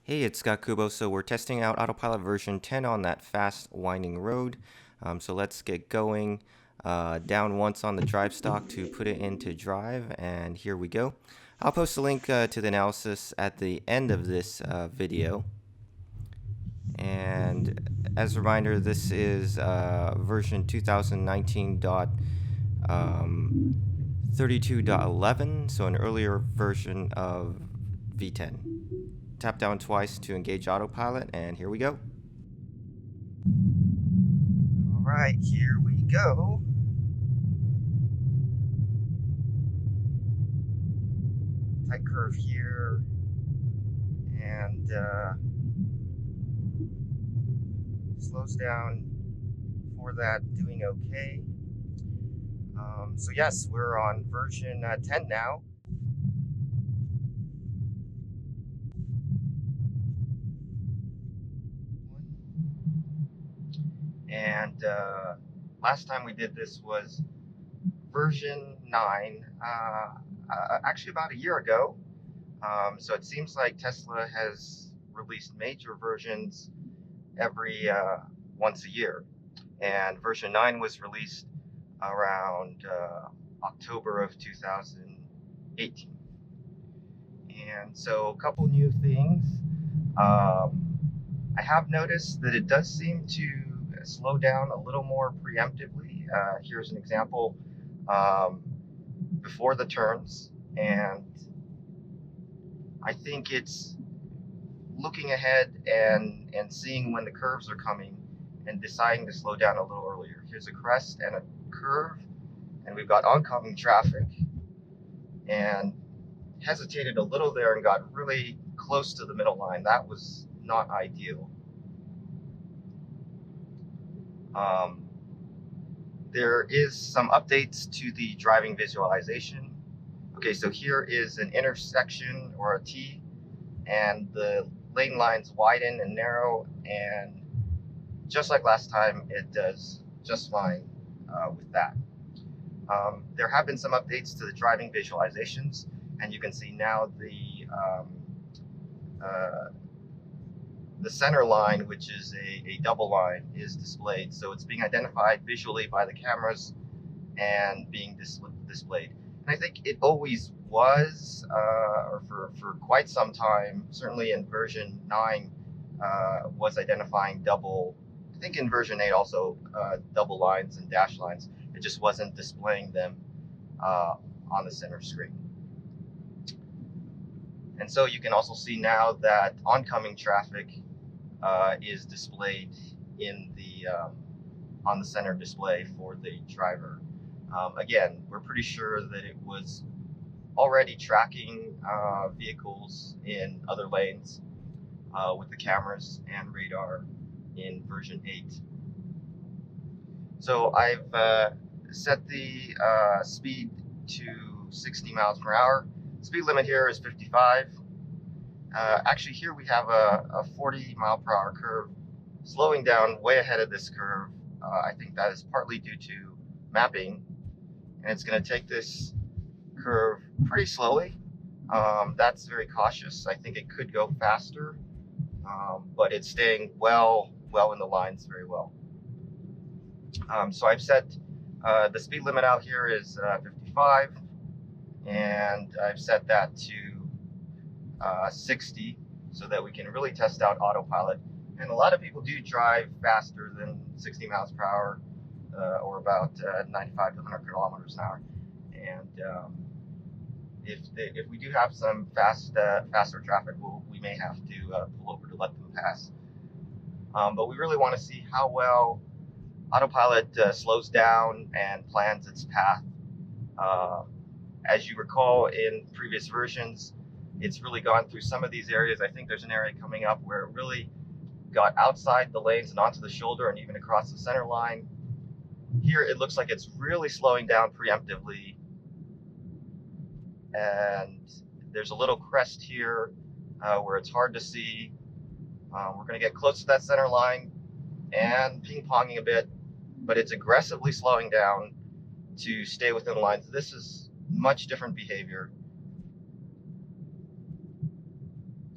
Hey, it's Scott Kubo. So we're testing out Autopilot version 10 on that fast winding road. So let's get going. Down once on the drive stalk to put it into drive, and here we go. I'll post a link to the analysis at the end of this video. And as a reminder, this is version 2019.32.11, so an earlier version of v10. Tap down twice to engage autopilot, and here we go. All right, here we go. Tight curve here, and slows down for that, doing okay. So yes, we're on version 10 now. And last time we did this was version 9, actually about a year ago. So it seems like Tesla has released major versions every once a year. And version 9 was released around October of 2018. And so a couple new things. I have noticed that it does seem to slow down a little more preemptively. Here's an example before the turns, and I think it's looking ahead and seeing when the curves are coming and deciding to slow down a little earlier. Here's a crest and a curve, and we've got oncoming traffic, and hesitated a little there and got really close to the middle line. That was not ideal. There is some updates to the driving visualization. Okay, so here is an intersection or a T, and the lane lines widen and narrow, and just like last time, it does just fine with that. There have been some updates to the driving visualizations, and you can see now the center line, which is a double line, is displayed. So it's being identified visually by the cameras and being displayed. And I think it always was, or for quite some time, certainly in version 9, was identifying double. I think in version 8 also double lines and dash lines. It just wasn't displaying them on the center screen. And so you can also see now that oncoming traffic is displayed in the on the center display for the driver. Again, we're pretty sure that it was already tracking vehicles in other lanes with the cameras and radar in version 8. So I've set the speed to 60 miles per hour. Speed limit here is 55. Actually, here we have a 40 mile per hour curve slowing down way ahead of this curve. I think that is partly due to mapping, and it's going to take this curve pretty slowly. That's very cautious. I think it could go faster, but it's staying well in the lines very well. So I've set the speed limit out here is 55, and I've set that to 60 so that we can really test out autopilot. And a lot of people do drive faster than 60 miles per hour or about 95 to 100 kilometers an hour. And if we do have some faster traffic, we may have to pull over to let them pass. But we really want to see how well autopilot slows down and plans its path. As you recall, in previous versions, it's really gone through some of these areas. I think there's an area coming up where it really got outside the lanes and onto the shoulder and even across the center line. Here it looks like it's really slowing down preemptively, and there's a little crest here where it's hard to see. We're going to get close to that center line and ping-ponging a bit, but it's aggressively slowing down to stay within the lines. This is much different behavior.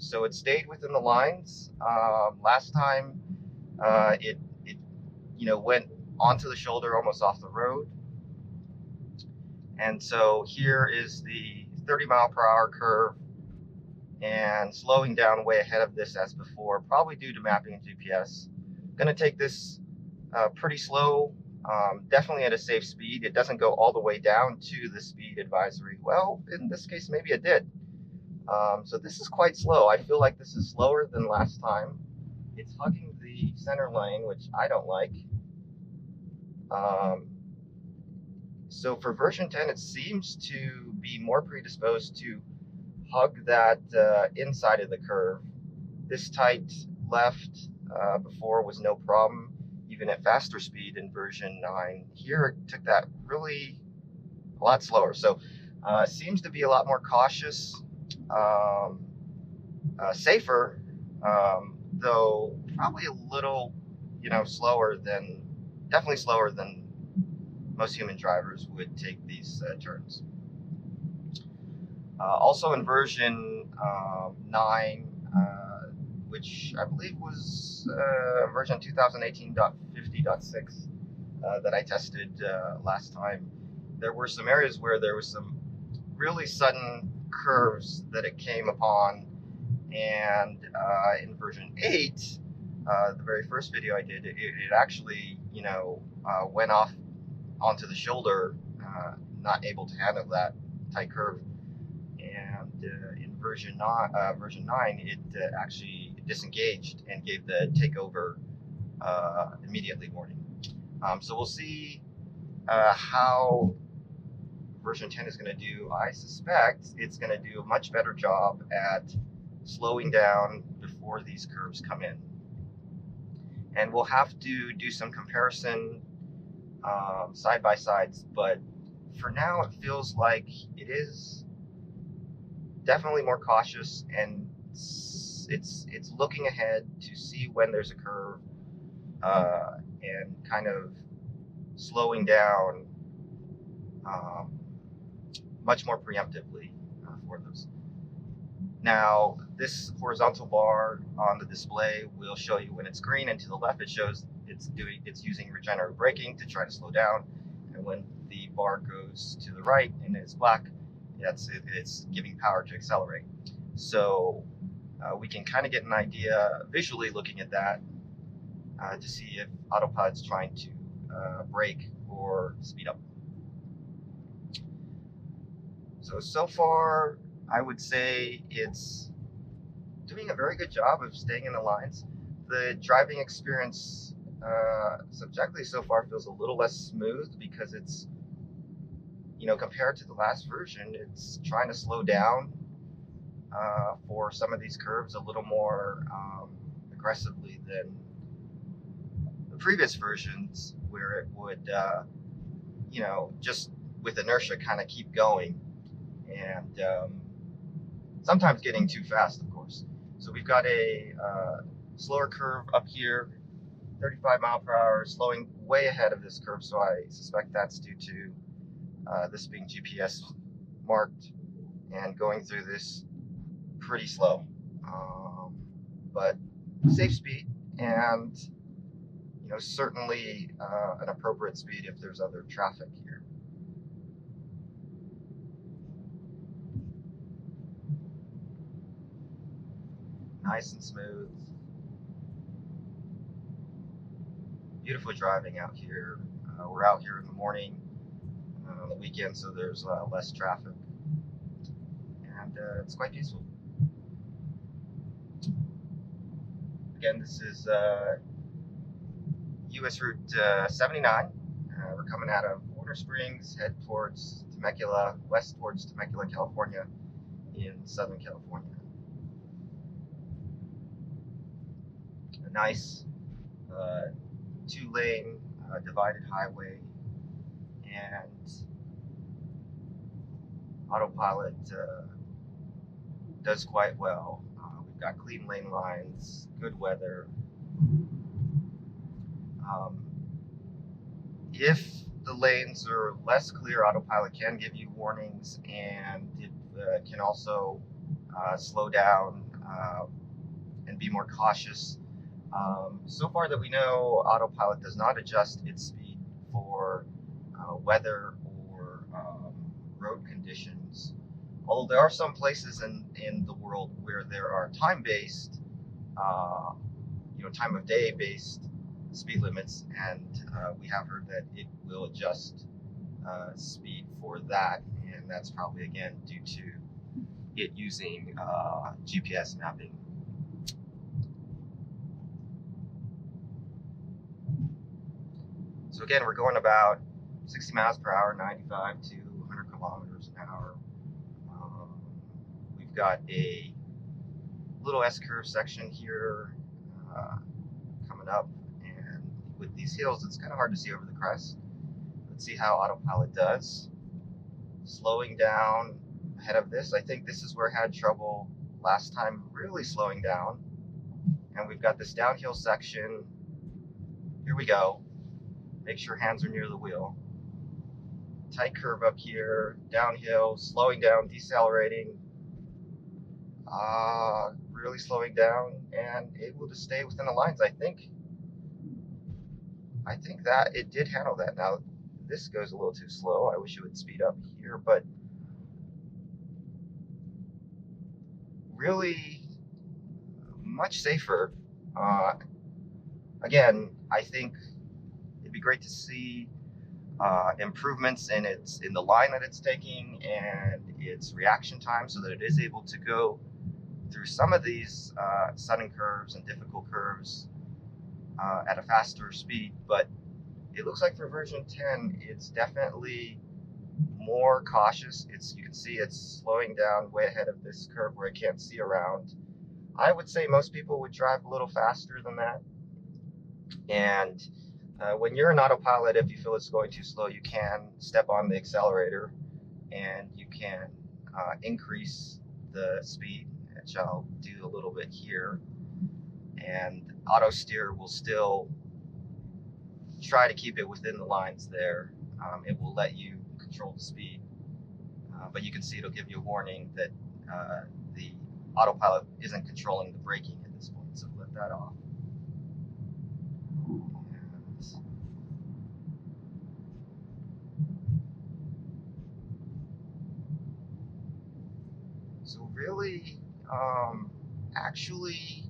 So it stayed within the lines. Last time it went onto the shoulder, almost off the road. And so here is the 30-mile-per-hour curve, and slowing down way ahead of this as before, probably due to mapping and GPS. Going to take this pretty slow, definitely at a safe speed. It doesn't go all the way down to the speed advisory. Well, in this case, maybe it did. So this is quite slow. I feel like this is slower than last time. It's hugging the center lane, which I don't like. So for version 10, it seems to be more predisposed to hug that inside of the curve. This tight left before was no problem, even at faster speed in version 9. Here it took that really a lot slower. So seems to be a lot more cautious, safer, though probably a little, slower than, definitely slower than most human drivers would take these turns. Also in version 9, which I believe was version 2018.50.6 that I tested last time, there were some areas where there was some really sudden curves that it came upon, and in version 8, the very first video I did, it actually, went off onto the shoulder, not able to handle that tight curve. And in version 9, it actually disengaged and gave the takeover immediately warning. So we'll see how version 10 is going to do. I suspect it's going to do a much better job at slowing down before these curves come in. And we'll have to do some comparison side by sides, but for now it feels like it is definitely more cautious, and it's looking ahead to see when there's a curve and kind of slowing down much more preemptively for those. Now, this horizontal bar on the display will show you when it's green, and to the left it shows it's using regenerative braking to try to slow down, and when the bar goes to the right and it's black, it's giving power to accelerate. So we can kind of get an idea visually looking at that to see if Autopilot's trying to brake or speed up. So far, I would say it's doing a very good job of staying in the lines. The driving experience subjectively so far feels a little less smooth because it's, compared to the last version, it's trying to slow down for some of these curves a little more aggressively than the previous versions, where it would, just with inertia kind of keep going, and sometimes getting too fast, of course. So we've got a slower curve up here, 35 mile per hour, slowing way ahead of this curve, so I suspect that's due to this being GPS marked and going through this pretty slow, but safe speed, and certainly an appropriate speed if there's other traffic here. Nice and smooth. Beautiful driving out here. We're out here in the morning on the weekend, so there's less traffic, and it's quite peaceful. Again, this is US Route 79. We're coming out of Warner Springs, head towards Temecula, west towards Temecula, California, in Southern California. A nice two-lane divided highway, and Autopilot does quite well. We've got clean lane lines, good weather. If the lanes are less clear, Autopilot can give you warnings, and it can also slow down and be more cautious. So far that we know, Autopilot does not adjust its speed for weather or road conditions. Although there are some places in the world where there are time-based, time of day based speed limits, and we have heard that it will adjust speed for that, and that's probably again due to it using GPS mapping. So again, we're going about 60 miles per hour, 95 to 100 kilometers an hour. We've got a little S-curve section here coming up, and with these hills, it's kind of hard to see over the crest. Let's see how Autopilot does. Slowing down ahead of this. I think this is where I had trouble last time, really slowing down. And we've got this downhill section. Here we go. Make sure hands are near the wheel. Tight curve up here, downhill, slowing down, decelerating. Really slowing down, and able to stay within the lines. I think that it did handle that. Now, this goes a little too slow. I wish it would speed up here, but really much safer. Again, I think it'd be great to see improvements in the line that it's taking and its reaction time, so that it is able to go through some of these sudden curves and difficult curves at a faster speed. But it looks like for version 10, it's definitely more cautious. You can see it's slowing down way ahead of this curve where I can't see around. I would say most people would drive a little faster than that. And when you're in Autopilot, if you feel it's going too slow, you can step on the accelerator and you can increase the speed, which I'll do a little bit here. And auto steer will still try to keep it within the lines there. It will let you control the speed, but you can see it'll give you a warning that the Autopilot isn't controlling the braking at this point, so let that off. So really, actually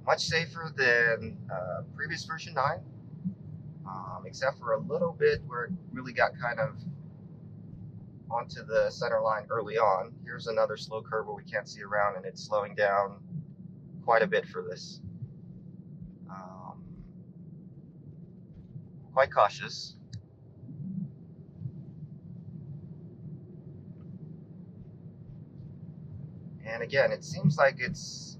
much safer than previous version 9, except for a little bit where it really got kind of onto the center line early on. Here's another slow curve where we can't see around, and it's slowing down quite a bit for this. Quite cautious. And again, it seems like it's,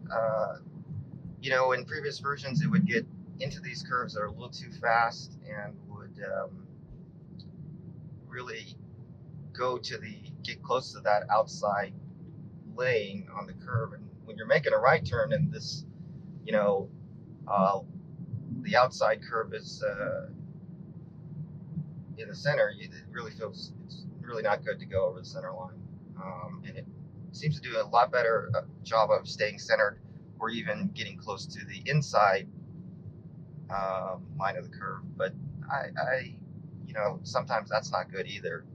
in previous versions, it would get into these curves that are a little too fast and would really get close to that outside lane on the curve. And when you're making a right turn and this, the outside curve is in the center, it really feels it's really not good to go over the center line. And it seems to do a lot better job of staying centered or even getting close to the inside line of the curve. But I sometimes that's not good either.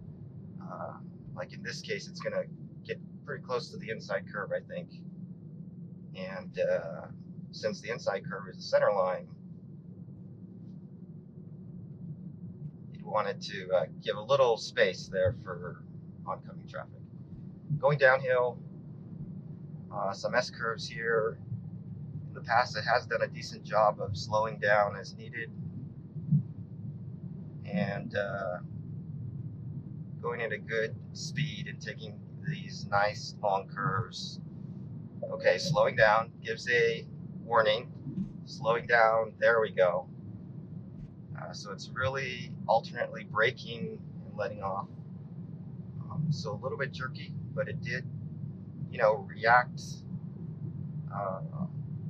Like in this case, it's going to get pretty close to the inside curve, I think. And since the inside curve is the center line, you wanted to give a little space there for oncoming traffic. Going downhill, some S-curves here. In the past, it has done a decent job of slowing down as needed and going at a good speed and taking these nice long curves. Okay, slowing down, gives a warning. Slowing down, there we go. So it's really alternately braking and letting off. So a little bit jerky, but it did, react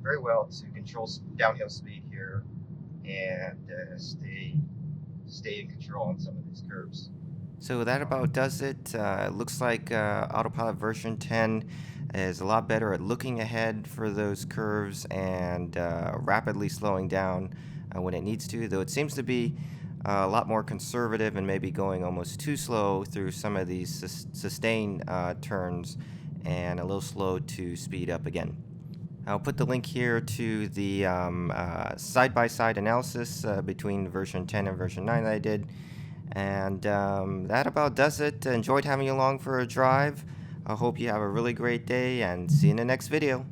very well to control downhill speed here and stay in control on some of these curves. So that about does it. Looks like Autopilot version 10 is a lot better at looking ahead for those curves and rapidly slowing down when it needs to, though it seems to be a lot more conservative and maybe going almost too slow through some of these sustained turns and a little slow to speed up again. I'll put the link here to the side-by-side analysis between version 10 and version 9 that I did. And that about does it. Enjoyed having you along for a drive. I hope you have a really great day and see you in the next video.